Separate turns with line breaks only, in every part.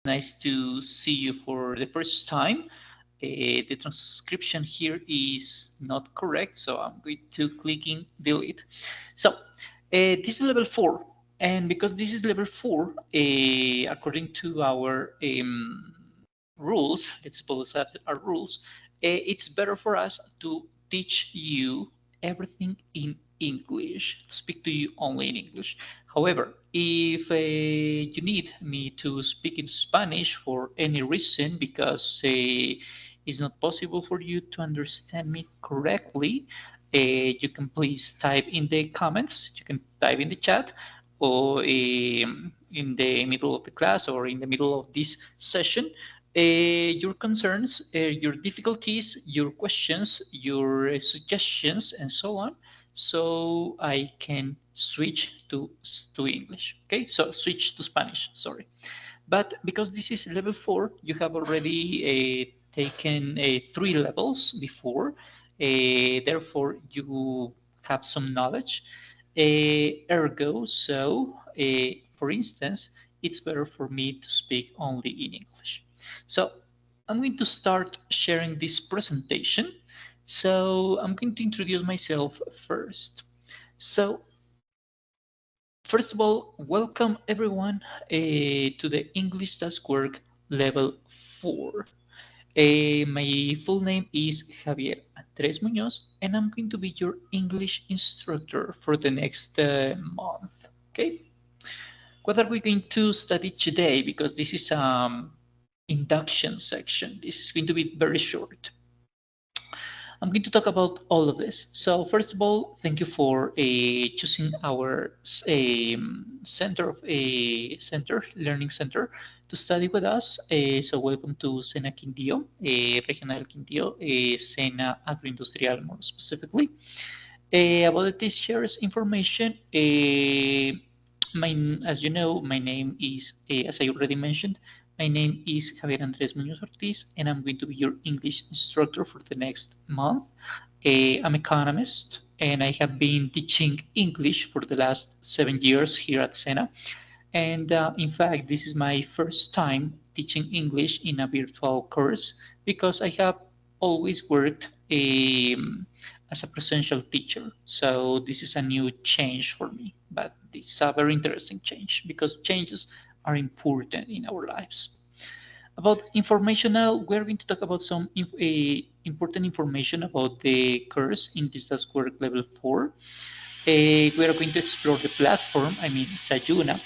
Nice to see you for the first time. The transcription here is not correct, so I'm going to clicking delete. So this is level 4, and because this is level 4, according to our rules, let's suppose that are rules, it's better for us to teach you everything in English, speak to you only in English. However, if you need me to speak in Spanish for any reason, because it's not possible for you to understand me correctly, you can please type in the comments, you can type in the chat, or in the middle of the class or in the middle of this session, your concerns, your difficulties, your questions, your suggestions, and so on, so I can switch to English. Okay, so switch to Spanish. Sorry, but because this is level 4, you have already taken 3 levels before. Therefore, you have some knowledge. Ergo, so for instance, it's better for me to speak only in English. So I'm going to start sharing this presentation. So I'm going to introduce myself first. So first of all, welcome everyone to the English Task Work Level 4. My full name is Javier Andrés Muñoz, and I'm going to be your English instructor for the next month. Okay, what are we going to study today? Because this is induction section. This is going to be very short. I'm going to talk about all of this. So first of all, thank you for choosing our center of a center, learning center, to study with us. So welcome to Sena Quindío, Regional Quindío, Sena Agroindustrial more specifically. About this shares information, as you know, my name is, as I already mentioned, my name is Javier Andrés Muñoz Ortiz, and I'm going to be your English instructor for the next month. I'm an economist, and I have been teaching English for the last 7 years here at Sena. And in fact, this is my first time teaching English in a virtual course because I have always worked as a presential teacher. So this is a new change for me, but it's a very interesting change because changes are important in our lives. About informational, we're going to talk about some important information about the course in this task work level 4. We are going to explore the platform, I mean Sayuna,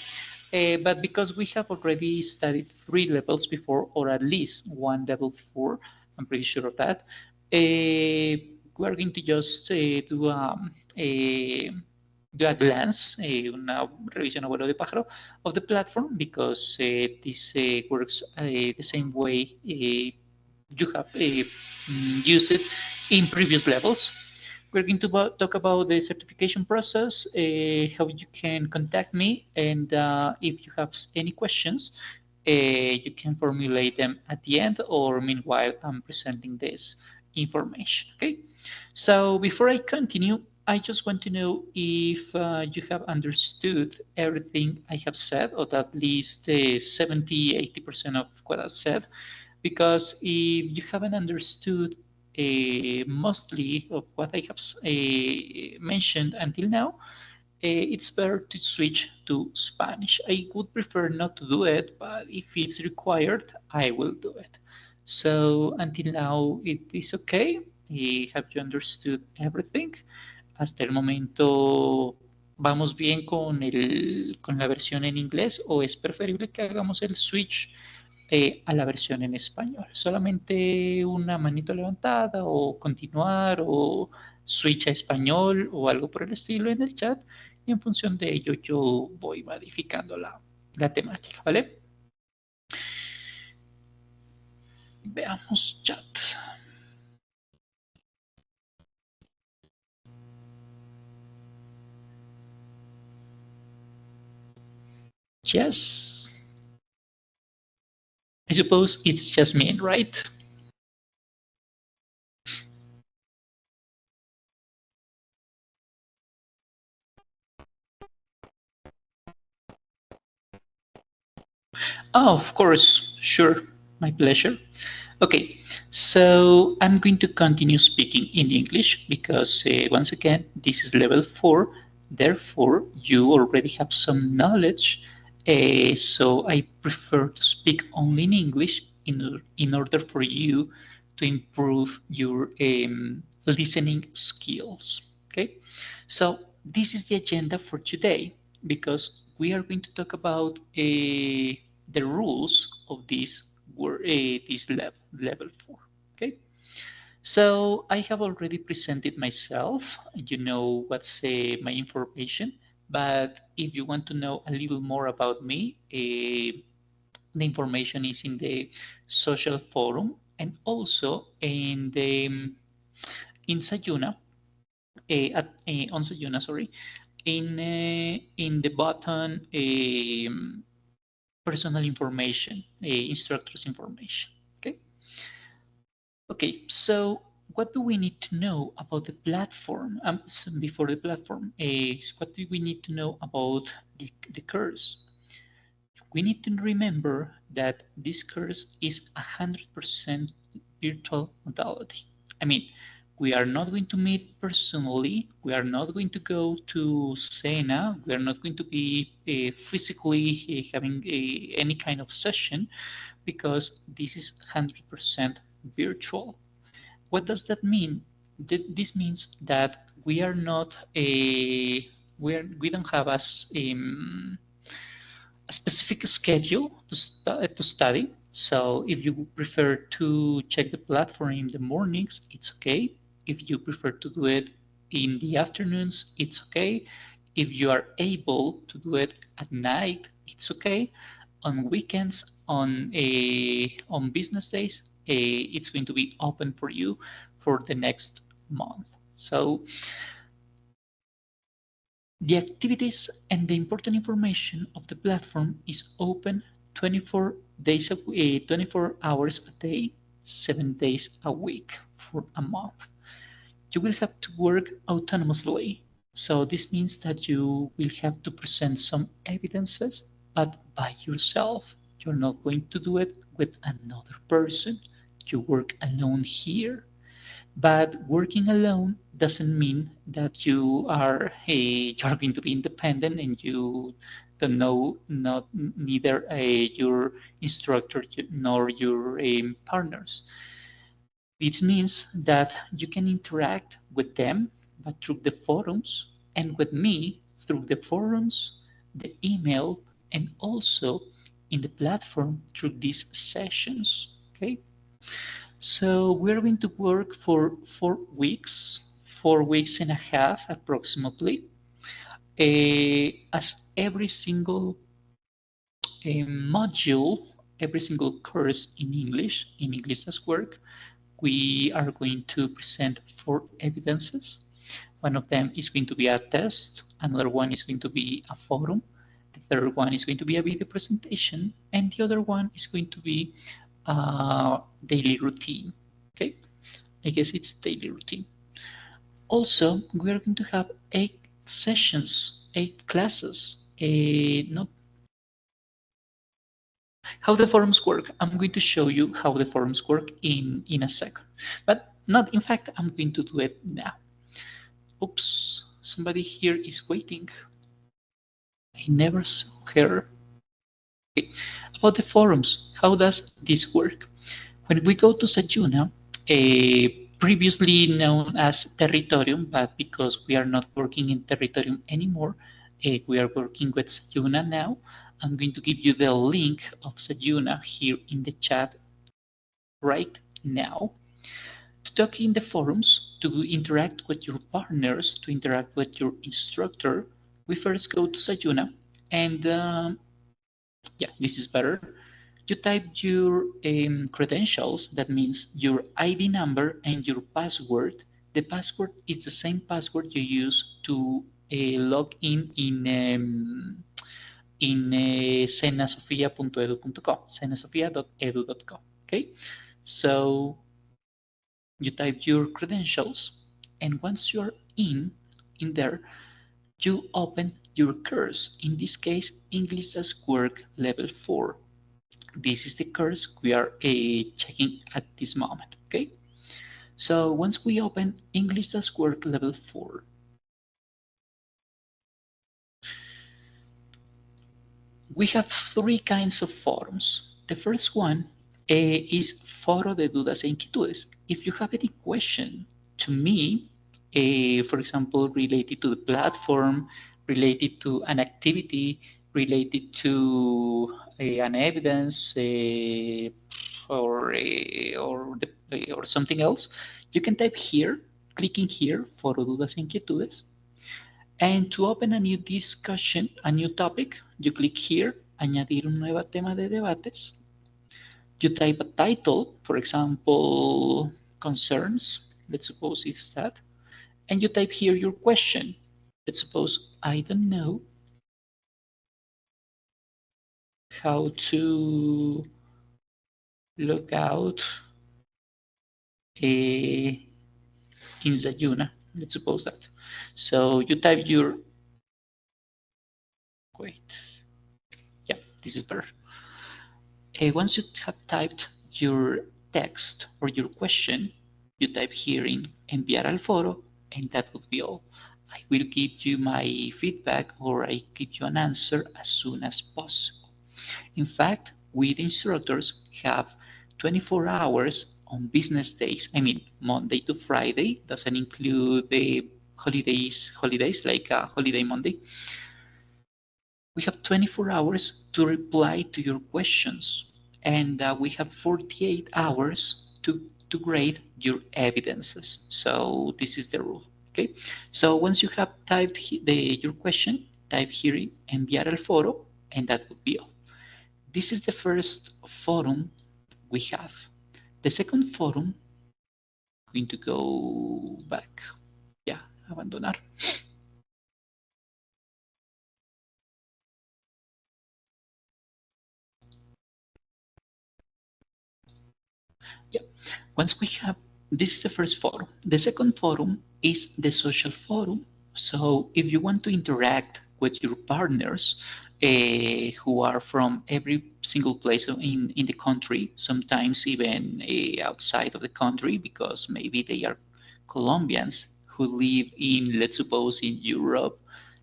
but because we have already studied 3 levels before, or at least one level before, I'm pretty sure of that, we are going to just do a glance, una revisión abuelo de pájaro of the platform, because this works the same way you have used it in previous levels. We're going to talk about the certification process, how you can contact me, and if you have any questions, you can formulate them at the end or meanwhile I'm presenting this information. Okay, so before I continue, I just want to know if you have understood everything I have said, or at least 70-80% of what I've said, because if you haven't understood mostly of what I have mentioned until now, it's better to switch to Spanish. I would prefer not to do it, but if it's required, I will do it. So until now, it is okay. Have you understood everything? Hasta el momento, ¿vamos bien con la versión en inglés o es preferible que hagamos el switch a la versión en español? Solamente una manito levantada o continuar o switch a español o algo por el estilo en el chat, y en función de ello yo voy modificando la temática, ¿vale? Veamos chat. Yes. I suppose it's just me, right? Oh, of course. Sure, my pleasure. Okay, so I'm going to continue speaking in English because once again, this is level 4. Therefore, you already have some knowledge. So I prefer to speak only in English in order for you to improve your listening skills. Okay, so this is the agenda for today because we are going to talk about the rules of this level 4. Okay, so I have already presented myself. You know what's my information, but if you want to know a little more about me, the information is in the social forum and also in Sayuna, on Sayuna, sorry, in the button personal information, instructors information. Okay. Okay. So what do we need to know about the platform? So before the platform, what do we need to know about the course? We need to remember that this course is 100% virtual modality. I mean, we are not going to meet personally. We are not going to go to Sena. We are not going to be physically having any kind of session because this is 100% virtual. What does that mean? This means that we are not a we don't have a specific schedule to study. So if you prefer to check the platform in the mornings, it's okay. If you prefer to do it in the afternoons, it's okay. If you are able to do it at night, it's okay. On weekends, on business days, it's going to be open for you for the next month. So the activities and the important information of the platform is open 24 days 24 hours a day, 7 days a week for a month. You will have to work autonomously. So this means that you will have to present some evidences, but by yourself. You're not going to do it with another person. You work alone here. But working alone doesn't mean that you're going to be independent and you don't know not neither your instructor nor your partners. It means that you can interact with them but through the forums and with me through the forums, the email, and also in the platform through these sessions. Okay. So we're going to work for 4 weeks, 4 weeks and a half approximately, as every single module, every single course in English does work. We are going to present 4 evidences. One of them is going to be a test, another one is going to be a forum, the third one is going to be a video presentation, and the other one is going to be a daily routine. Okay, I guess it's daily routine. Also, we are going to have 8 sessions, 8 classes. Not how the forums work. I'm going to show you how the forums work in a second, but not. In fact, I'm going to do it now. Oops, somebody here is waiting. I never saw her. Okay. About the forums, how does this work? When we go to Sajuna, previously known as Territorium, but because we are not working in Territorium anymore, we are working with Sajuna now. I'm going to give you the link of Sajuna here in the chat right now. To talk in the forums, to interact with your partners, to interact with your instructor, we first go to Sajuna and yeah, this is better. You type your credentials, that means your ID number and your password. The password is the same password you use to log in senasofia.edu.co, senasofia.edu.co. Okay, so you type your credentials, and once you're in there, you open your course. In this case, English does work level 4. This is the course we are checking at this moment, okay? So once we open English Does Work level 4, we have three kinds of forums. The first one is Foro de Dudas e Inquietudes. If you have any question to me, for example, related to the platform, related to an activity, related to an evidence, or something else, you can type here, clicking here, Foro Dudas e Inquietudes, and to open a new discussion, a new topic, you click here, añadir un nuevo tema de debates. You type a title, for example, concerns, let's suppose it's that, and you type here your question. Let's suppose, I don't know how to look out in Zayuna. Let's suppose that. So you type your, wait, yeah, this is better. Once you have typed your text or your question, you type here in enviar al foro, and that would be all. I will give you my feedback or I give you an answer as soon as possible. In fact, we the instructors have 24 hours on business days. I mean, Monday to Friday doesn't include the holidays like holiday Monday. We have 24 hours to reply to your questions, and we have 48 hours to grade your evidences. So this is the rule. Okay. So once you have typed your question, type here enviar al foro, and that would be all. This is the first forum we have. The second forum, I'm going to go back. Yeah, abandonar. Yeah. Once we have, this is the first forum. The second forum is the social forum. So if you want to interact with your partners who are from every single place in the country, sometimes even outside of the country, because maybe they are Colombians who live in, let's suppose, in Europe,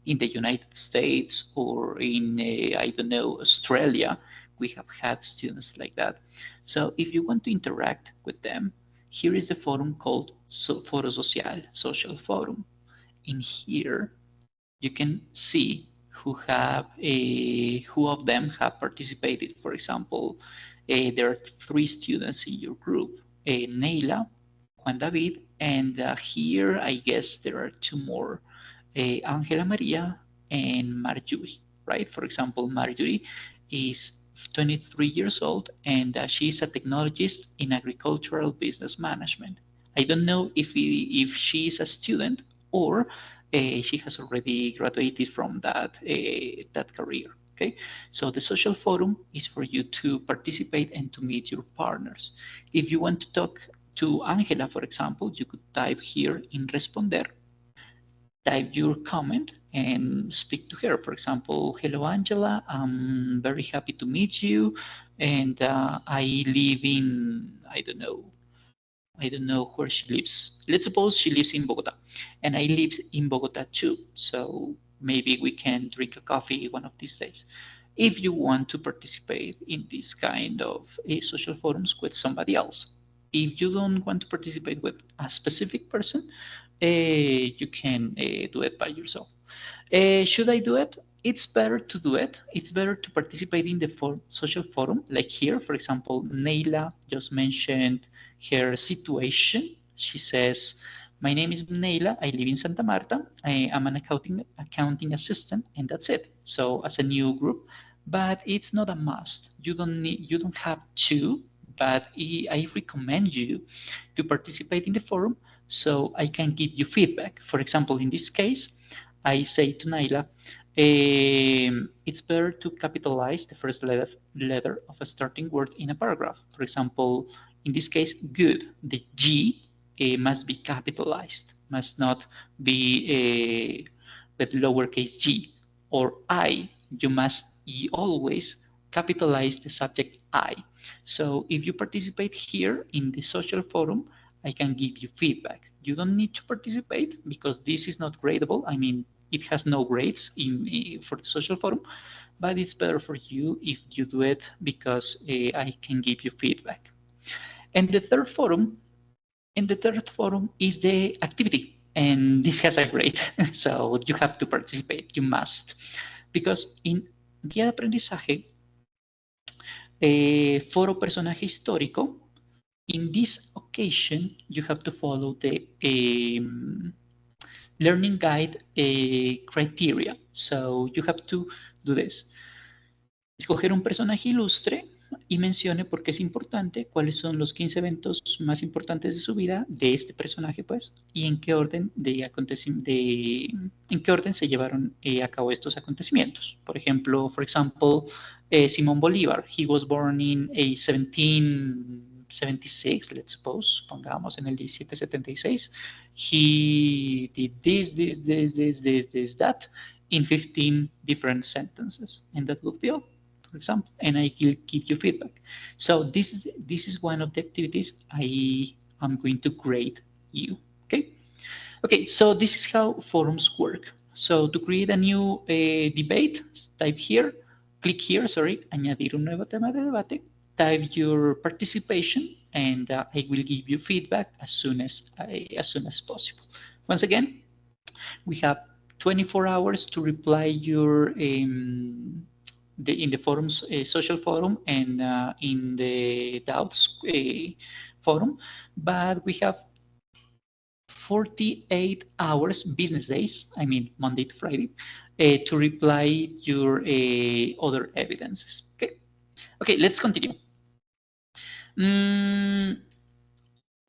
in the United States, or in, I don't know, Australia. We have had students like that. So if you want to interact with them, here is the forum called Foro Social, Social Forum. In here, you can see who of them have participated. For example, there are three students in your group, Neila, Juan David, and here I guess there are two more, Angela Maria and Marjorie, right? For example, Marjorie is 23 years old and she is a technologist in agricultural business management. I don't know if she is a student or she has already graduated from that career. Okay, so the social forum is for you to participate and to meet your partners. If you want to talk to Angela, for example, you could type here in responder, type your comment and speak to her. For example, hello Angela, I'm very happy to meet you, and I live in, I don't know where she lives. Let's suppose she lives in Bogota, and I live in Bogota too. So maybe we can drink a coffee one of these days. If you want to participate in this kind of social forums with somebody else, if you don't want to participate with a specific person, you can do it by yourself. Should I do it? It's better to do it. It's better to participate in the social forum, like here, for example, Neila just mentioned her situation. She says, my name is Neila, I live in Santa Marta, I am an accounting assistant, and that's it. So as a new group, but it's not a must. You don't have to, but I recommend you to participate in the forum so I can give you feedback. For example, in this case, I say to Naila, it's better to capitalize the first letter of a starting word in a paragraph. For example, in this case, good. The G must be capitalized, must not be with lowercase g. Or I, you must always capitalize the subject I. So if you participate here in the social forum, I can give you feedback. You don't need to participate because this is not gradable. I mean, it has no grades for the social forum, but it's better for you if you do it because I can give you feedback. And the third forum is the activity, and this has a grade, so you have to participate, you must, because in guía de aprendizaje, foro personaje histórico, in this occasion, you have to follow the learning guide criteria. So you have to do this. Escoger un personaje ilustre y mencione por qué es importante, cuáles son los 15 eventos más importantes de su vida, de este personaje, pues, y en qué orden se llevaron a cabo estos acontecimientos. Por ejemplo, for example, Simón Bolívar, he was born in 1776, let's suppose, pongamos en el 1776. He did this, that, in 15 different sentences, and that would be all. For example, and I will give you feedback. So this is one of the activities I am going to grade you. Okay, so this is how forums work. So to create a new debate, type here, click here, sorry, añadir un nuevo tema de debate, type your participation, and I will give you feedback as soon as possible. Once again, we have 24 hours to reply your in the forums, social forum, and in the doubts forum, but we have 48 hours, business days, I mean Monday to Friday, to reply your other evidences. Okay, let's continue.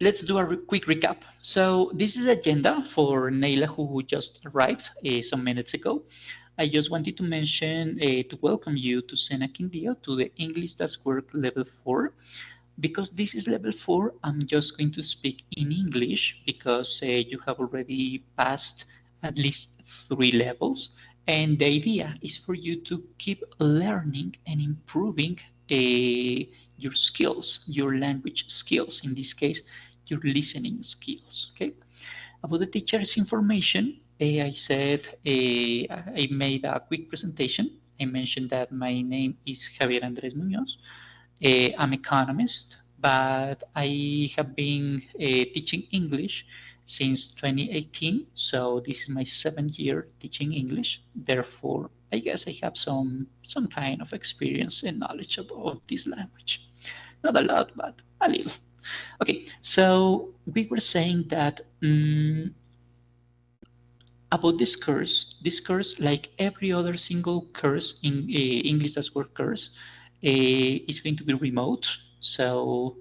Let's do a quick recap. So this is the agenda for Neila, who just arrived some minutes ago. I just wanted to mention to welcome you to Sena Quindío to the English That's Work Level 4. Because this is level 4, I'm just going to speak in English because you have already passed at least 3 levels. And the idea is for you to keep learning and improving your skills, your language skills, in this case, your listening skills. Okay. About the teacher's information, I said I made a quick presentation. I mentioned that my name is Javier Andrés Muñoz. I'm an economist, but I have been teaching English since 2018. So this is my 7th year teaching English. Therefore, I guess I have some kind of experience and knowledge of this language. Not a lot, but a little. Okay, so we were saying that about this course, like every other single course in English as Work course, is going to be remote, so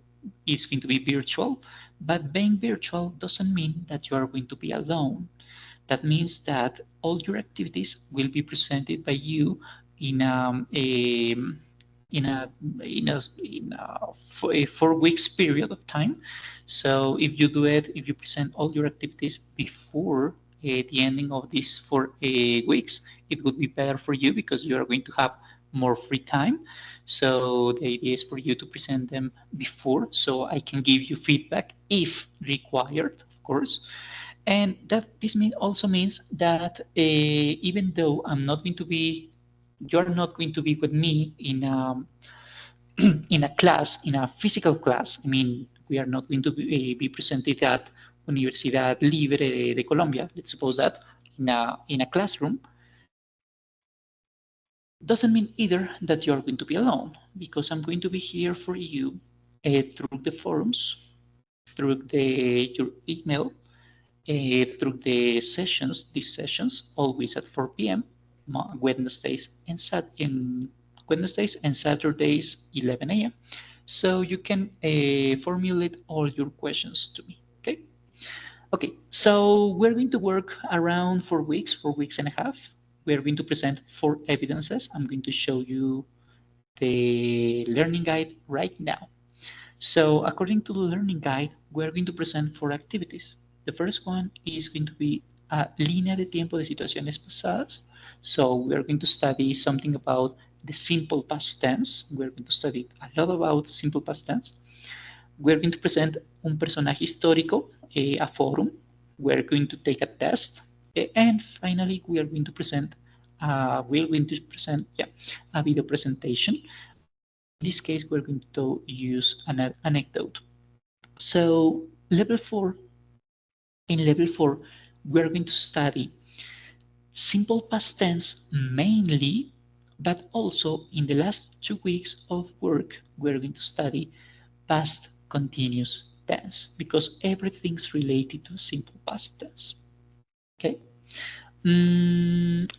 it's going to be virtual. But being virtual doesn't mean that you are going to be alone. That means that all your activities will be presented by you in a 4 weeks period of time. So if you present all your activities before the ending of these 4 weeks, it would be better for you because you are going to have more free time. So the idea is for you to present them before, so I can give you feedback if required, of course. And this also means that even though you're not going to be with me in in a class, in a physical class. I mean, we are not going to be presented at Universidad Libre de Colombia. Let's suppose that in a classroom. Doesn't mean either that you're going to be alone, because I'm going to be here for you through the forums, through your email, through these sessions, always at 4 p.m. Wednesdays and Saturdays 11 a.m. So you can formulate all your questions to me. Okay. So we're going to work around 4 weeks and a half. We are going to present 4 evidences. I'm going to show you the learning guide right now. So according to the learning guide, we're going to present 4 activities. The first one is going to be a línea de tiempo de situaciones pasadas. So we are going to study something about the simple past tense. We're going to study a lot about simple past tense. We're going to present un personaje histórico, a forum. We're going to take a test, and finally we are going to present a video presentation. In this case, we're going to use an anecdote. So level 4, in level 4, we're going to study simple past tense mainly, but also in the last 2 weeks of work, we're going to study past continuous tense because everything's related to simple past tense. Okay.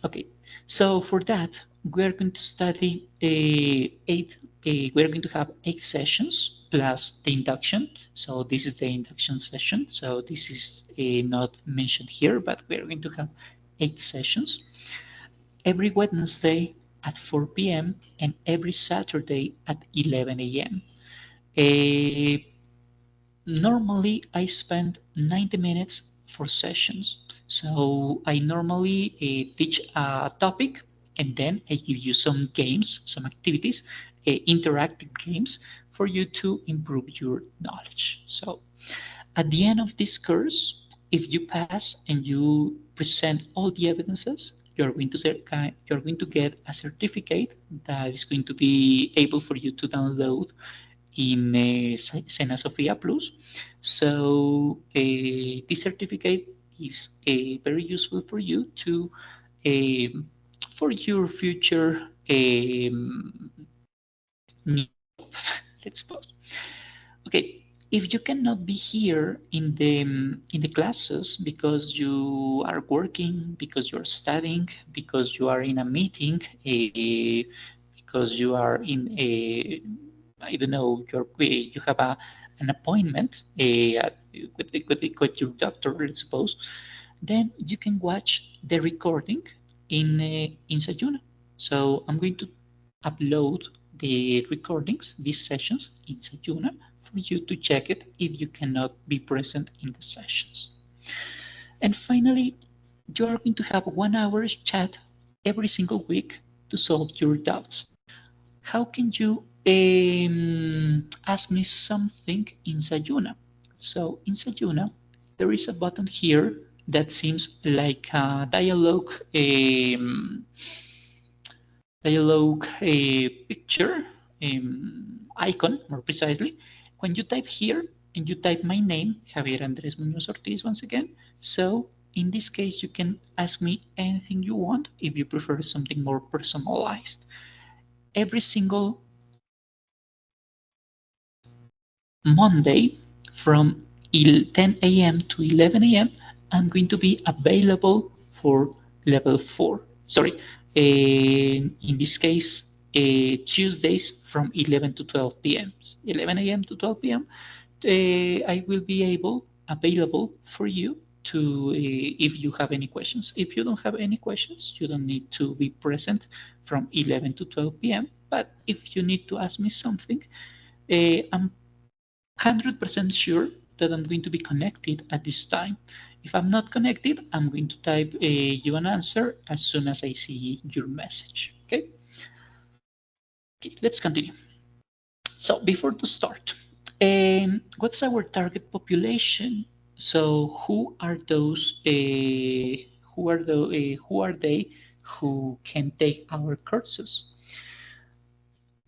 Okay. So for that, we're going to study we're going to have 8 sessions plus the induction. So this is the induction session. So this is not mentioned here, but we're going to have 8 sessions every Wednesday at 4 p.m. and every Saturday at 11 a.m. Normally, I spend 90 minutes for sessions. So I normally teach a topic and then I give you some games, some activities, interactive games for you to improve your knowledge. So at the end of this course, if you pass and you present all the evidences, you're going to get a certificate that is going to be able for you to download in Sena Sofia Plus. So this certificate is very useful for you to for your future let's pause. Okay, if you cannot be here in the classes because you are working, because you're studying, because you are in a meeting, because you are in a, I don't know, you have an appointment with your doctor, let's suppose, then you can watch the recording in Sayuna. So I'm going to upload the recordings, these sessions in Sayuna for you to check it if you cannot be present in the sessions. And finally, you are going to have 1 hour chat every single week to solve your doubts. How can you ask me something in Sayuna? So in Sayuna, there is a button here that seems like a dialogue picture icon, more precisely. When you type here and you type my name, Javier Andrés Muñoz Ortiz, once again. So in this case, you can ask me anything you want if you prefer something more personalized. Every single Monday from 10 a.m. to 11 a.m. I'm going to be available for level 4. Sorry, in this case, Tuesdays from 11 to 12 p.m. 11 a.m. to 12 p.m. I will be available for you to if you have any questions. If you don't have any questions, you don't need to be present from 11 to 12 p.m. But if you need to ask me something, I'm 100% sure that I'm going to be connected at this time. If I'm not connected, I'm going to type you an answer as soon as I see your message. Okay? Okay, let's continue. So before to start, what's our target population? So who are those? Who are they who can take our courses?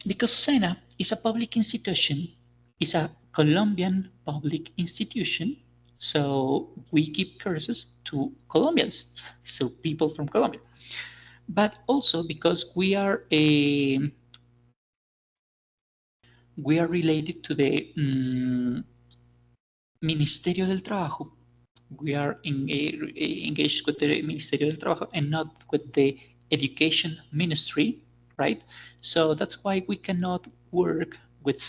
Because SENA is a public institution, is a Colombian public institution, so we give courses to Colombians, so people from Colombia. But also because we are related to the Ministerio del Trabajo. We are engaged with the Ministerio del Trabajo and not with the Education Ministry, right? So that's why we cannot work with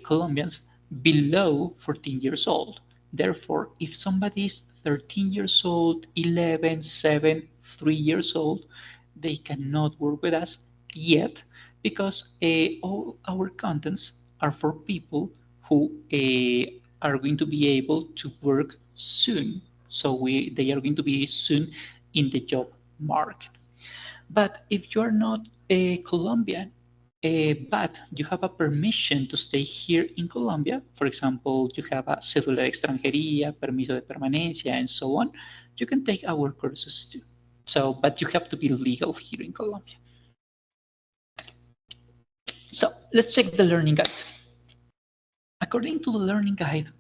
Colombians below 14 years old. Therefore, if somebody is 13 years old, 11, 7, 3 years old, they cannot work with us yet because all our contents are for people who are going to be able to work soon. So they are going to be soon in the job market. But if you are not Colombia, but you have a permission to stay here in Colombia. For example, you have a cédula de extranjería, permiso de permanencia, and so on. You can take our courses too. So, but you have to be legal here in Colombia. So let's check the learning guide. According to the learning guide,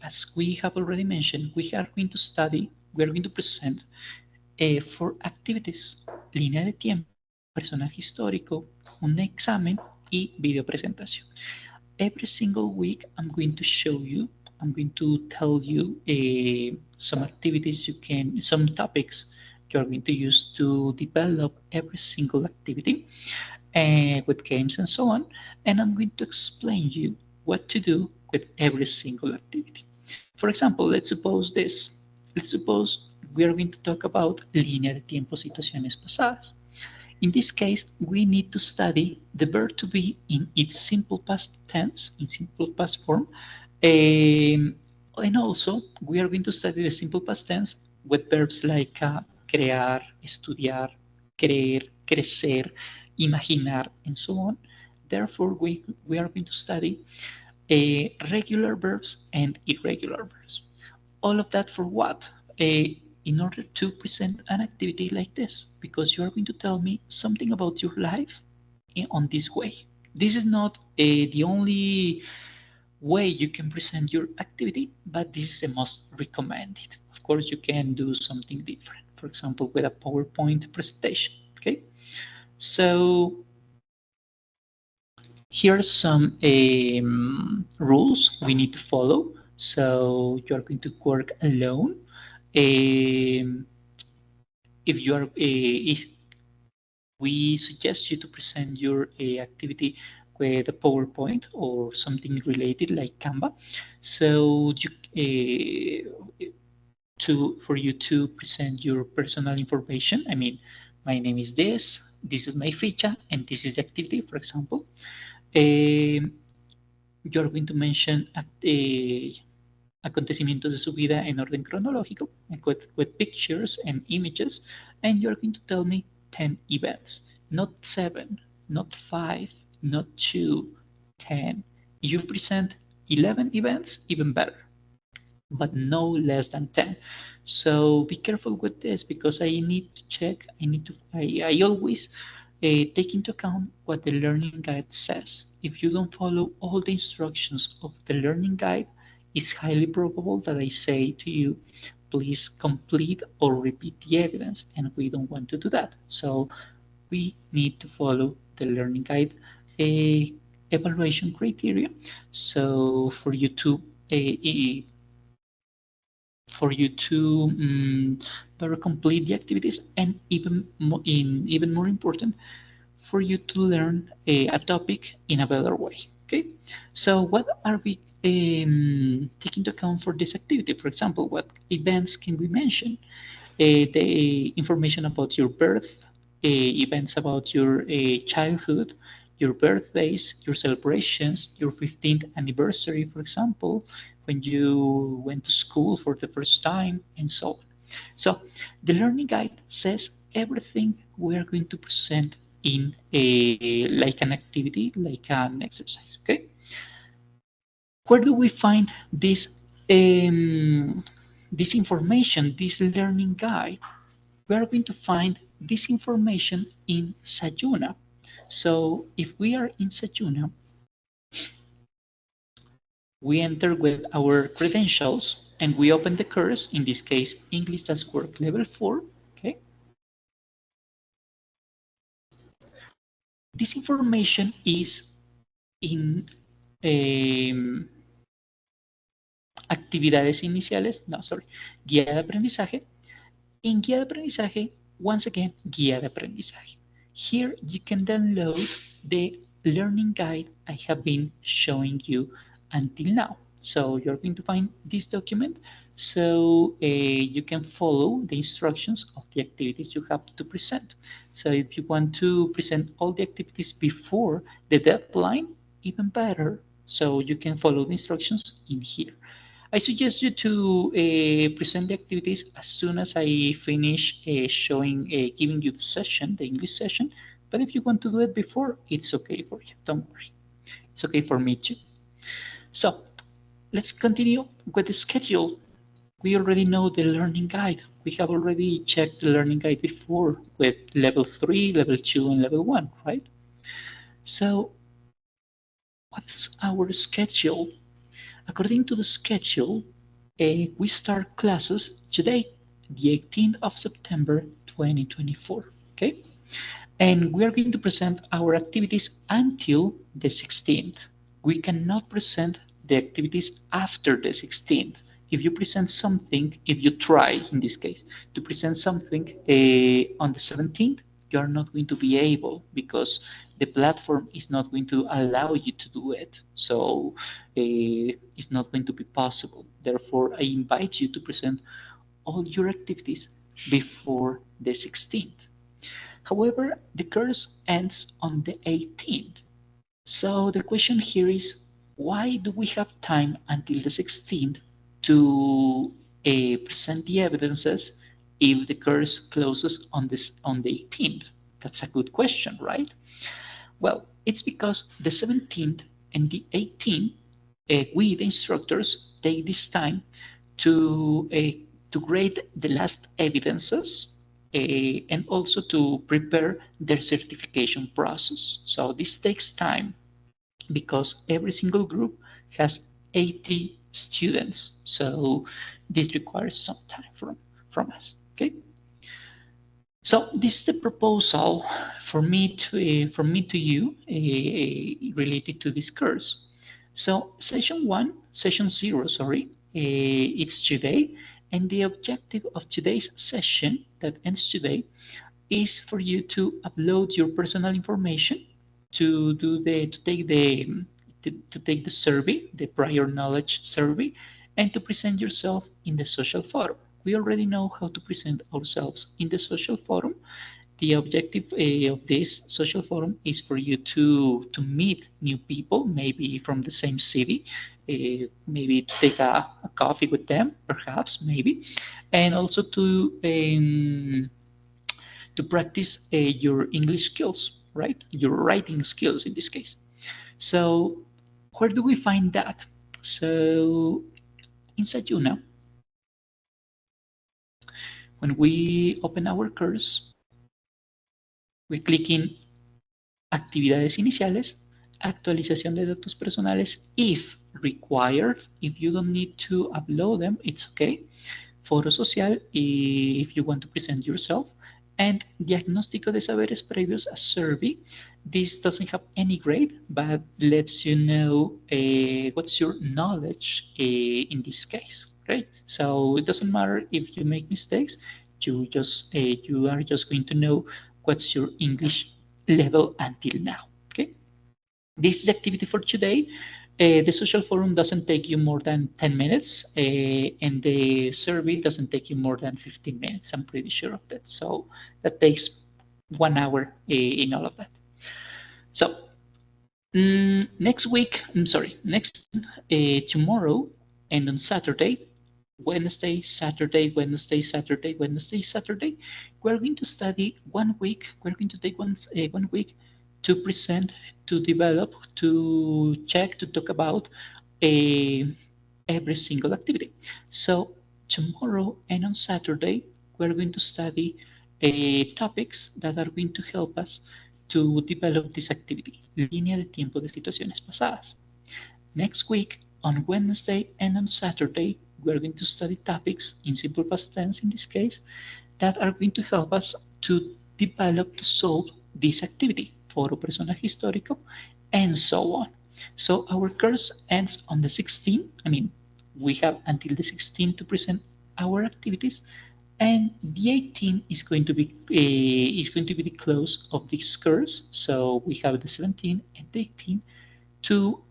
as we have already mentioned, we are going to present 4 activities: línea de tiempo, personaje histórico, un examen y video presentación. Every single week, I'm going to tell you some activities some topics you are going to use to develop every single activity with games and so on. And I'm going to explain you what to do with every single activity. For example, let's suppose we are going to talk about línea de tiempo, situaciones pasadas. In this case, we need to study the verb to be in its simple past tense, in simple past form. And also, we are going to study the simple past tense with verbs like crear, estudiar, creer, crecer, imaginar, and so on. Therefore, we are going to study regular verbs and irregular verbs. All of that for what? In order to present an activity like this, because you are going to tell me something about your life on this way. This is not the only way you can present your activity, but this is the most recommended. Of course, you can do something different, for example, with a PowerPoint presentation. Okay, so here are some rules we need to follow. So you are going to work alone. If you are, we suggest you to present your activity with a PowerPoint or something related like Canva. So for you to present your personal information. I mean, my name is this is my ficha, and this is the activity, for example. You're going to mention acontecimientos de su vida en orden cronológico, with pictures and images, and you're going to tell me 10 events, not 7, not 5, not 2, 10. If you present 11 events, even better, but no less than 10. So be careful with this, because I need to check, I always take into account what the learning guide says. If you don't follow all the instructions of the learning guide, it's highly probable that I say to you, please complete or repeat the evidence, and we don't want to do that. So we need to follow the learning guide evaluation criteria. So for you to better complete the activities, and even more important, for you to learn a topic in a better way. Okay, so what are we taking into account for this activity? For example, what events can we mention? The information about your birth, events about your childhood, your birthdays, your celebrations, your 15th anniversary, for example, when you went to school for the first time, and so on. So the learning guide says everything we are going to present in like an activity, like an exercise. Okay, where do we find this information, this learning guide? We are going to find this information in Sayuna. So if we are in Sayuna, we enter with our credentials and we open the course, in this case, English as Work Level 4. Okay. This information is in actividades iniciales, guía de aprendizaje. In guía de aprendizaje, once again, guía de aprendizaje. Here you can download the learning guide I have been showing you until now. So you're going to find this document, so you can follow the instructions of the activities you have to present. So if you want to present all the activities before the deadline, even better. So you can follow the instructions in here. I suggest you to present the activities as soon as I finish giving you the English session, But if you want to do it before, it's okay for you. Don't worry. It's okay for me too. So let's continue with the schedule. We already know the learning guide. We have already checked the learning guide before with level 3, level 2, and level 1, right? So what's our schedule? According to the schedule, we start classes today, the 18th of September 2024, okay? And we are going to present our activities until the 16th. We cannot present the activities after the 16th. If you present something, if you try, in this case, to present something on the 17th, you are not going to be able because the platform is not going to allow you to do it. So it's not going to be possible. Therefore, I invite you to present all your activities before the 16th. However, the course ends on the 18th. So the question here is, why do we have time until the 16th to present the evidences if the course closes on the 18th? That's a good question, right? Well, it's because the 17th and the 18th, we, the instructors, take this time to grade the last evidences and also to prepare their certification process. So this takes time because every single group has 80 students. So this requires some time from us. Okay. So this is the proposal from me to you related to this course. So session 0, sorry, it's today, and the objective of today's session that ends today is for you to upload your personal information to take the survey, the prior knowledge survey, and to present yourself in the social forum. We already know how to present ourselves in the social forum. The objective of this social forum is for you to meet new people, maybe from the same city, maybe to take a coffee with them, perhaps, maybe, and also to practice your English skills, right? Your writing skills in this case. So where do we find that? So in Sayuna, when we open our course, we click in actividades iniciales, actualización de datos personales if required. If you don't need to upload them, it's okay. Foro social if you want to present yourself, and diagnóstico de saberes previos, a survey. This doesn't have any grade, but lets you know what's your knowledge in this case, right? So it doesn't matter if you make mistakes, you are just going to know what's your English level until now, okay? This is the activity for today. The social forum doesn't take you more than 10 minutes, and the survey doesn't take you more than 15 minutes. I'm pretty sure of that. So that takes 1 hour in all of that. So next tomorrow and on Saturday, Wednesday, Saturday, Wednesday, Saturday, Wednesday, Saturday, we're going to study 1 week. We're going to take 1 week to present, to develop, to check, to talk about every single activity. So tomorrow and on Saturday, we're going to study topics that are going to help us to develop this activity, línea de tiempo de situaciones pasadas. Next week, on Wednesday and on Saturday, we're going to study topics in simple past tense in this case that are going to help us to develop, to solve this activity, foro personaje histórico, and so on. So our course ends on the 16th. I mean, we have until the 16th to present our activities, and the 18th is going to be the close of this course. So we have the 17th and the 18th to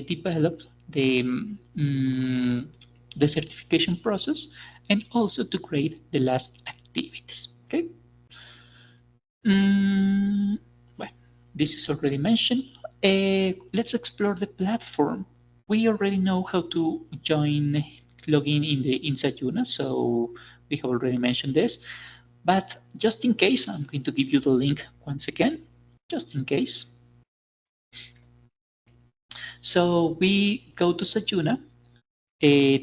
develop the certification process and also to grade the last activities. Okay. Well, this is already mentioned. Let's explore the platform. We already know how to log in inside Sayuna, so we have already mentioned this. But just in case, I'm going to give you the link once again. just in case. So we go to Sajuna,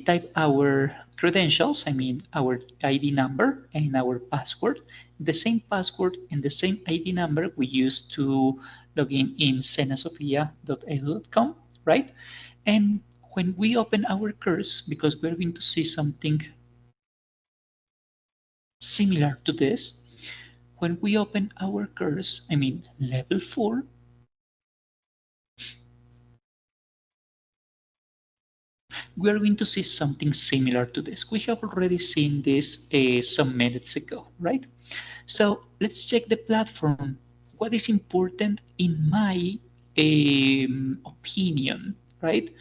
type our credentials, I mean our ID number and our password, the same password and the same ID number we use to log in senasofia.edu.com, right? And when we open our course, because we're going to see something similar to this, when we open our course, I mean level 4, we are going to see something similar to this. We have already seen this some minutes ago, right? So let's check the platform. What is important in my opinion, right?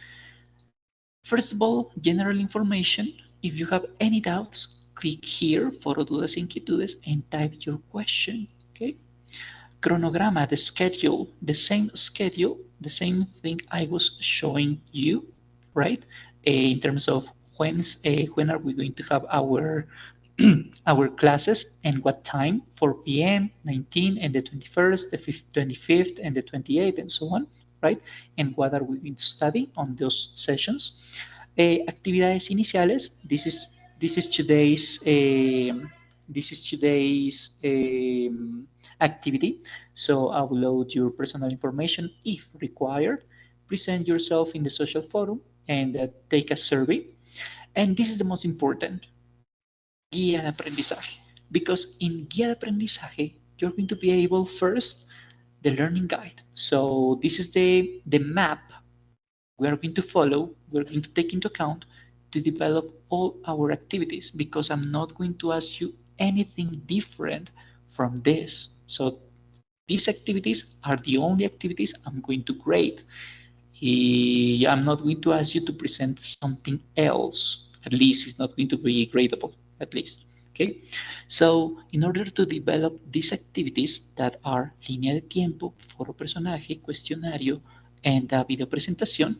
First of all, general information. If you have any doubts, click here, Foro Dudas Inquietudes, and type your question, okay? Chronograma, the schedule, the same schedule, the same thing I was showing you, right? In terms of when are we going to have our our classes and what time, 4 p.m., 19 and the 21st, the 25th and the 28th and so on, right? And what are we going to study on those sessions? Actividades iniciales, this is today's activity. So upload your personal information if required, present yourself in the social forum, and take a survey. And this is the most important, guía de aprendizaje. Because in guía de aprendizaje, you're going to be able first, the learning guide. So this is the map we are going to follow, we're going to take into account to develop all our activities, because I'm not going to ask you anything different from this. So these activities are the only activities I'm going to grade. I'm not going to ask you to present something else. At least it's not going to be gradable, at least. Okay, so in order to develop these activities that are línea de tiempo, foro personaje, cuestionario, and video presentación,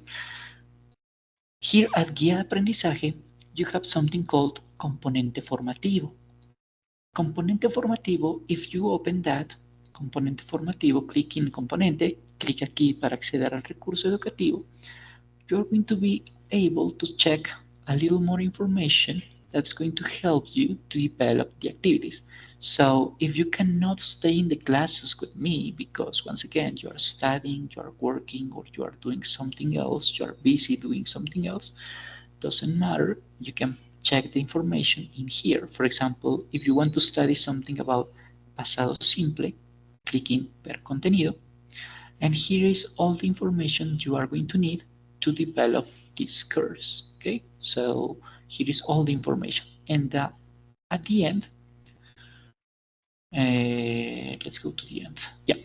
here at Guía de Aprendizaje, you have something called componente formativo. Componente formativo, if you open that, componente formativo, click in componente, clic aquí para acceder al recurso educativo, you're going to be able to check a little more information that's going to help you to develop the activities. So if you cannot stay in the classes with me because once again you are studying, you are working, or you are doing something else, you are busy doing something else, doesn't matter, you can check the information in here. For example, if you want to study something about pasado simple, click in ver contenido, and here is all the information you are going to need to develop this course. Okay, so here is all the information, and at the end, let's go to the end. Yeah,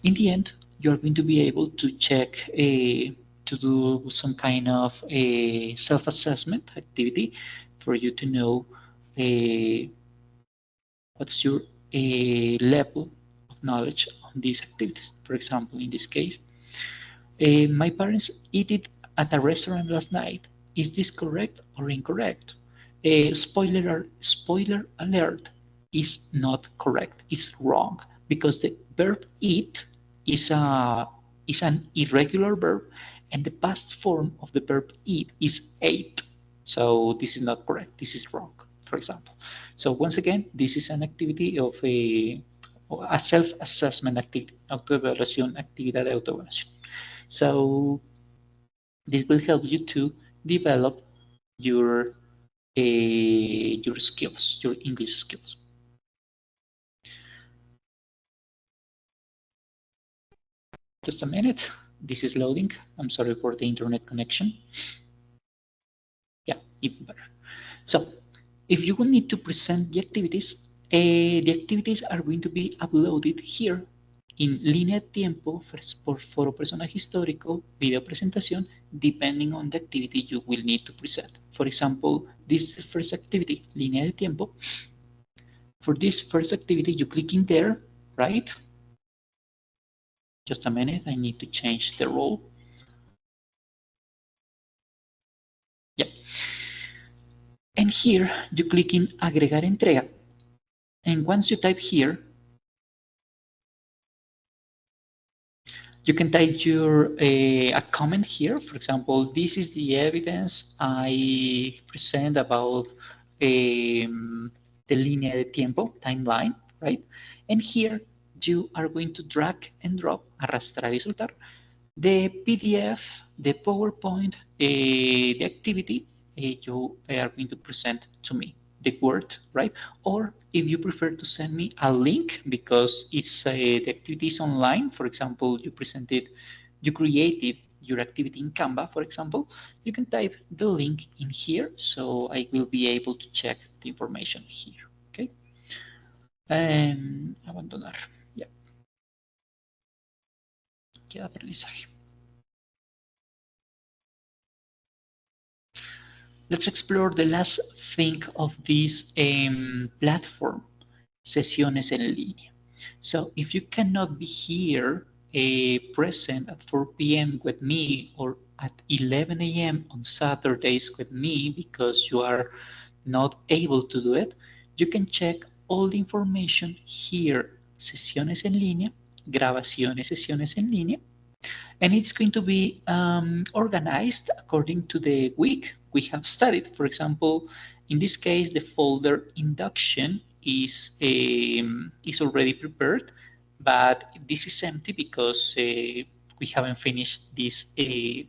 in the end, you're going to be able to check to do some kind of a self-assessment activity for you to know what's your level of knowledge on these activities. For example, in this case, my parents eat at a restaurant last night. Is this correct or incorrect? Spoiler alert, is not correct. It's wrong, because the verb eat is an irregular verb, and the past form of the verb eat is ate. So this is not correct. This is wrong, for example. So once again, this is an activity of a self-assessment activity, autoevaluación, actividad de autoevaluación. So this will help you to develop your skills, your English skills. Just a minute. This is loading. I'm sorry for the internet connection. Yeah, even better. So if you will need to present the activities are going to be uploaded here in línea de tiempo, por foro personaje histórico, video presentación, depending on the activity you will need to present. For example, this is the first activity, línea de tiempo. For this first activity, you click in there, right? Just a minute, I need to change the role. Yeah. And here, you click in agregar entrega. And once you type here, You can type your a comment here. For example, this is the evidence I present about the línea de tiempo, timeline, right? And here you are going to drag and drop, arrastrar y soltar, the PDF, the PowerPoint, the activity you are going to present to me, the Word, right? Or if you prefer to send me a link because it's the activity is online, for example, you created your activity in Canva, for example, you can type the link in here, so I will be able to check the information here, okay? Abandonar, ya, queda aprendizaje. Let's explore the last thing of this platform, sesiones en línea. So if you cannot be here present at 4 p.m. with me or at 11 a.m. on Saturdays with me because you are not able to do it, you can check all the information here, sesiones en línea, grabaciones, sesiones en línea, and it's going to be organized according to the week we have studied. For example, in this case, the folder induction is already prepared, but this is empty because we haven't finished this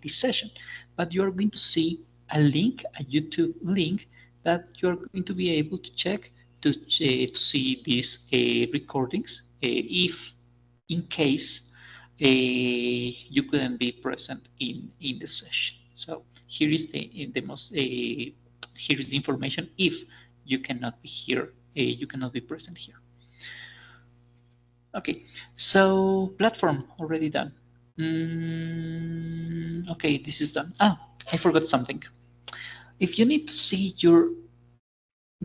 session. But you are going to see a link, a YouTube link, that you are going to be able to check to see these recordings if in case you couldn't be present in the session. So here is the most here is the information if you cannot be here, you cannot be present here. Okay, so platform already done. Okay, this is done. I forgot something. If you need to see your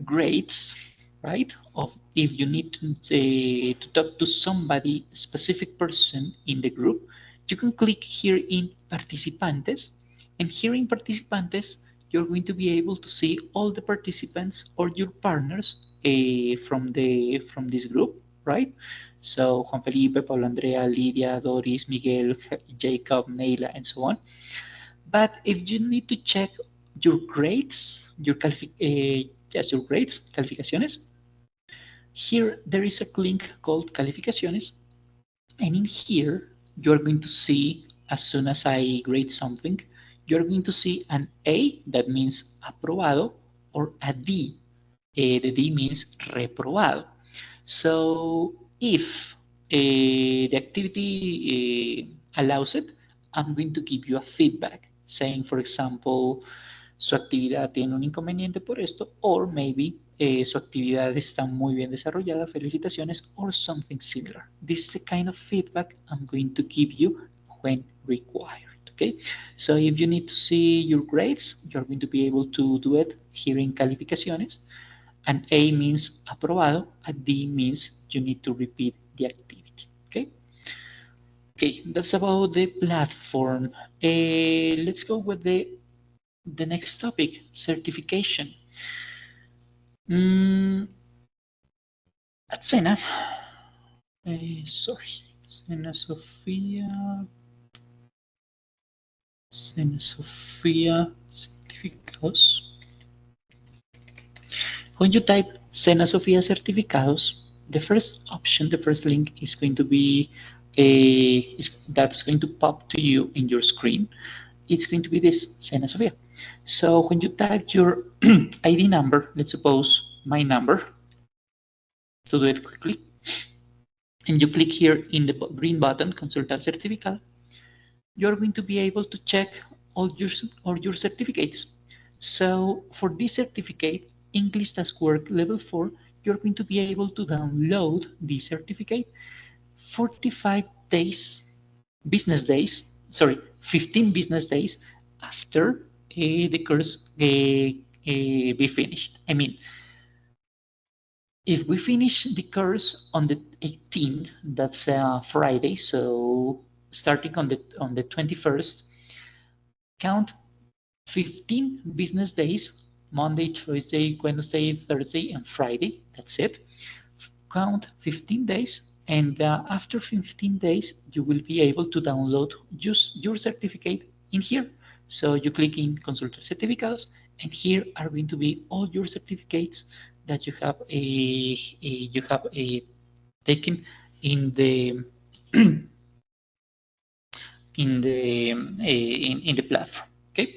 grades, right? Of if you need to talk to somebody, specific person in the group, you can click here in Participantes, and here in Participantes, you're going to be able to see all the participants or your partners from this group, right? So Juan Felipe, Pablo Andrea, Lidia, Doris, Miguel, Jacob, Neila, and so on. But if you need to check your grades, your your grades, calificaciones, here there is a link called calificaciones, and in here you are going to see, as soon as I grade something, you're going to see an A, that means aprobado, or a D. The D means reprobado. So if the activity allows it, I'm going to give you a feedback saying, for example, su actividad tiene un inconveniente por esto, or maybe su actividad está muy bien desarrollada, felicitaciones, or something similar. This is the kind of feedback I'm going to give you when required. Okay, so if you need to see your grades, you're going to be able to do it here in calificaciones. An A means aprobado, a D means you need to repeat the activity. Okay. Okay, that's about the platform. Let's go with the next topic, certification. At Sena, sorry, Sena Sofía certificados. When you type Sena Sofía certificados, the first option, the first link is going to be that's going to pop to you in your screen. It's going to be this, Sena Sofía. So when you type your ID number, let's suppose my number, to do it quickly, and you click here in the green button, Consultar Certificado, you're going to be able to check all your certificates. So for this certificate, English Task Work Level 4, you're going to be able to download the certificate 45 days, 15 business days after the course be finished. I mean, if we finish the course on the 18th, that's Friday, so starting on the 21st, count 15 business days, Monday, Tuesday, Wednesday, Thursday, and Friday. That's it. Count 15 days And after 15 days, you will be able to download just your certificate in here. So you click in Consultor Certificados, and here are going to be all your certificates that you have taken in the in the platform. Okay.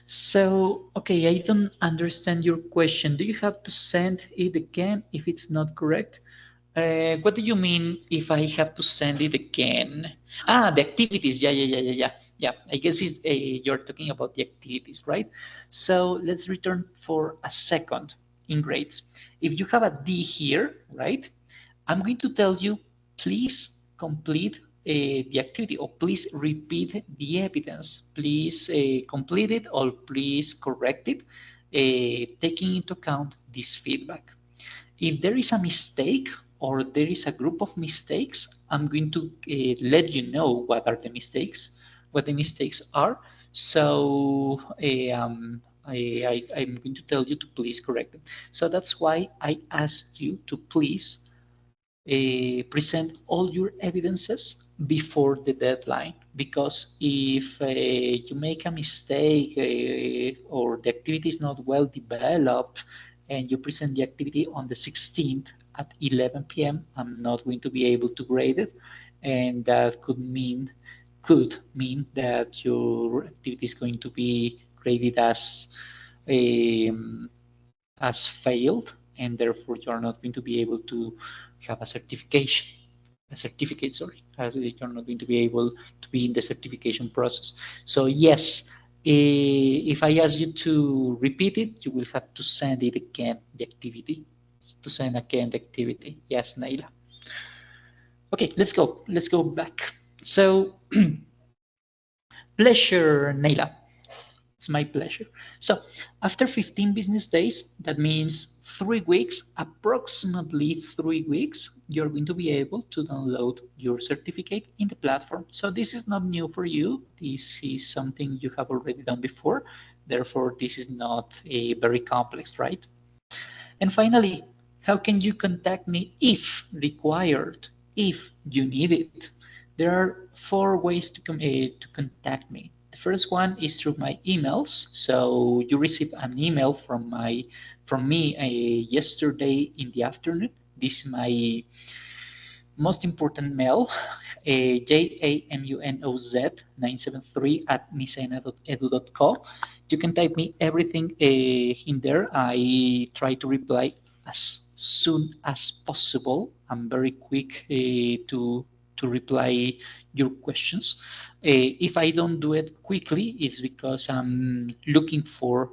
So, okay, I don't understand your question. Do you have to send it again if it's not correct? What do you mean if I have to send it again? Ah, the activities. Yeah. I guess you're talking about the activities, right? So let's return for a second in grades. If you have a D here, right? I'm going to tell you, please complete the activity, or please repeat the evidence. Please complete it, or please correct it, taking into account this feedback. If there is a mistake or there is a group of mistakes, I'm going to let you know what are the mistakes, what the mistakes are. So I'm going to tell you to please correct them. So that's why I asked you to please present all your evidences before the deadline, because if you make a mistake or the activity is not well developed and you present the activity on the 16th at 11 p.m., I'm not going to be able to grade it, and that could mean that your activity is going to be graded um, as failed, and therefore you are not going to be able to have a certificate, sorry, as you're not going to be able to be in the certification process. So yes, if I ask you to repeat it, you will have to send it again, the activity, to send again the activity. Yes, Naila. Okay, let's go back. So pleasure, Naila. It's my pleasure. So after 15 business days, that means 3 weeks, approximately 3 weeks, you're going to be able to download your certificate in the platform. So this is not new for you. This is something you have already done before. Therefore, this is not a very complex, right? And finally, how can you contact me if required, if you need it? There are 4 ways to contact me. The first one is through my emails. So you receive an email from me yesterday in the afternoon. This is my most important mail, jamunoz973 at misena.edu.co. You can type me everything in there. I try to reply as soon as possible. I'm very quick to reply your questions. If I don't do it quickly, it's because I'm looking for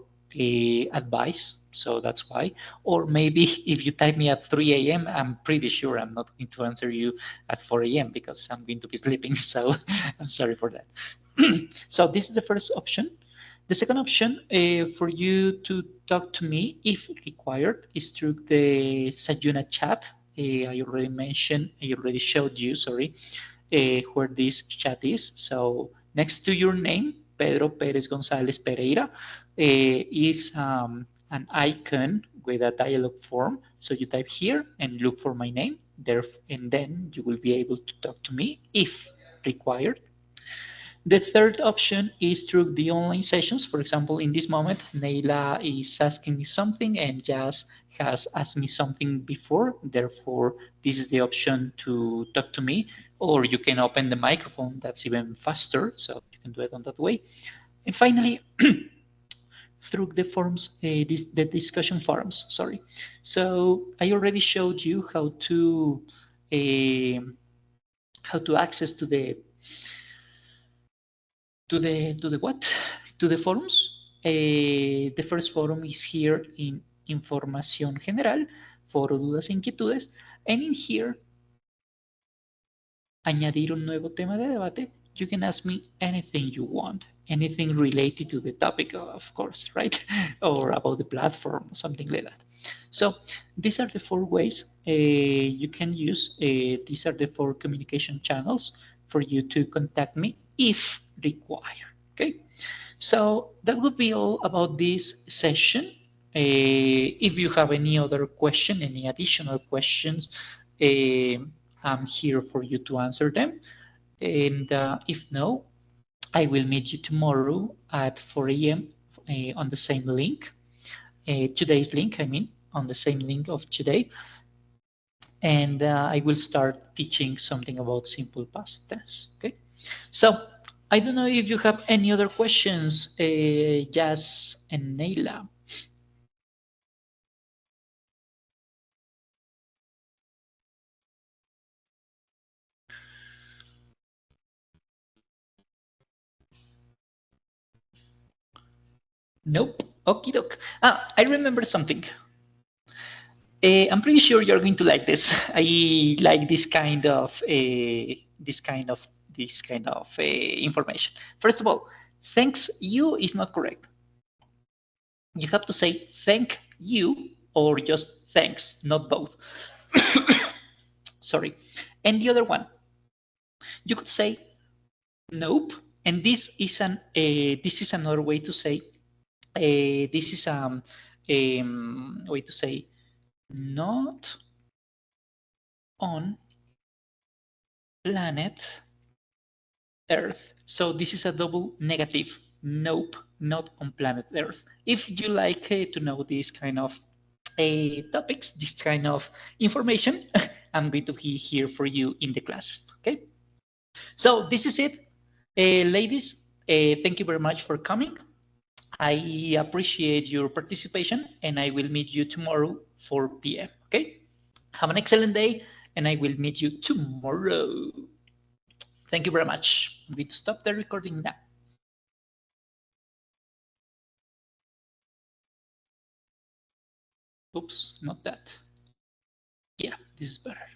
advice. So that's why. Or maybe if you type me at 3 a.m., I'm pretty sure I'm not going to answer you at 4 a.m. because I'm going to be sleeping. So I'm sorry for that. So this is the first option. The second option for you to talk to me, if required, is through the Sayuna chat. I already mentioned, I already showed you, sorry, where this chat is. So next to your name, Pedro Perez Gonzalez Pereira, is an icon with a dialog form. So you type here and look for my name there, and then you will be able to talk to me if required. The third option is through the online sessions. For example, in this moment, Neila is asking me something and Jazz has asked me something before. Therefore, this is the option to talk to me, or you can open the microphone. That's even faster. So you can do it on that way. And finally, through the forums, the discussion forums, sorry. So I already showed you uh, how to access to the what? To the forums. The first forum is here in Información General, Foro Dudas e Inquietudes, and in here, añadir un nuevo tema de debate, you can ask me anything you want, anything related to the topic, of course, right? Or about the platform, something like that. So these are the 4 ways you can use. These are the 4 communication channels for you to contact me if required. Okay, so that would be all about this session. If you have any other question, any additional questions, I'm here for you to answer them. And if no, I will meet you tomorrow at 4 a.m. On the same link, today's link, I mean, on the same link of today. And I will start teaching something about simple past tense. Okay, so I don't know if you have any other questions, Jazz and Neila. Nope. Okie doke. I remember something. I'm pretty sure you're going to like this. I like this kind of information. First of all, thanks you is not correct. You have to say thank you or just thanks, not both. Sorry. And the other one, you could say nope, and this is another way to say this is way to say not on planet Earth. So this is a double negative. Nope, not on planet Earth. If you like to know this kind of topics, this kind of information, I'm going to be here for you in the class. Okay. So this is it, ladies. Thank you very much for coming. I appreciate your participation, and I will meet you tomorrow 4 p.m. Okay. Have an excellent day, and I will meet you tomorrow. Thank you very much. I'm going to stop the recording now. Oops, not that. Yeah, this is better.